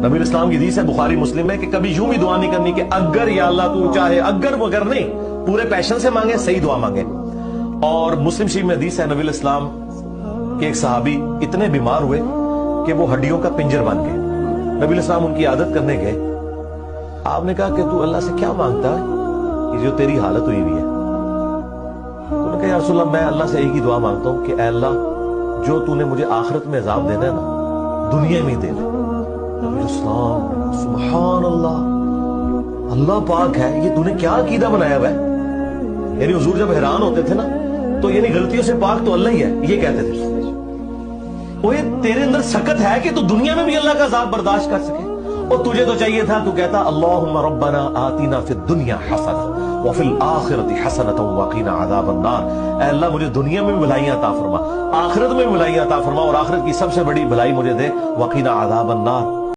نبی اسلام کی حدیث ہے بخاری مسلم میں کہ کبھی یوں بھی دعا نہیں کرنی کہ اگر یا اللہ تو چاہے، اگر مگر نہیں، پورے پیشن سے مانگے، صحیح دعا مانگے۔ اور مسلم شریف میں حدیث ہے نبی اسلام کے ایک صحابی اتنے بیمار ہوئے کہ وہ ہڈیوں کا پنجر بن گئے۔ نبی اسلام ان کی عادت کرنے گئے، آپ نے کہا کہ تو اللہ سے کیا مانگتا ہے کہ جو تیری حالت ہوئی ہوئی ہے؟ تو نے کہا یا رسول اللہ میں اللہ سے ایک ہی دعا مانگتا ہوں کہ اے اللہ جو تو نے مجھے آخرت میں عذاب دینا ہے نا دنیا میں ہی دے دے۔ نبی اسلام سبحان اللہ، اللہ پاک ہے، یہ تو نے کیا عقیدہ بنایا ہوا ہے؟ یعنی حضور جب حیران ہوتے تھے نا تو یعنی غلطیوں سے پاک تو اللہ ہی ہے، یہ کہتے تھے وہ تیرے اندر سکت ہے کہ تو دنیا میں بھی اللہ کا عذاب برداشت کر سکے، اور تجھے تو چاہیے تھا تو کہتا اللہم ربنا آتنا فی الدنیا حسنہ وفی الآخرۃ حسنۃ وقنا عذاب النار۔ اے اللہ مجھے دنیا میں بھی بھلائیاں عطا فرما، آخرت میں بھی بھلائیاں عطا فرما، اور آخرت کی سب سے بڑی بھلائی مجھے دے، وقنا عذاب النار۔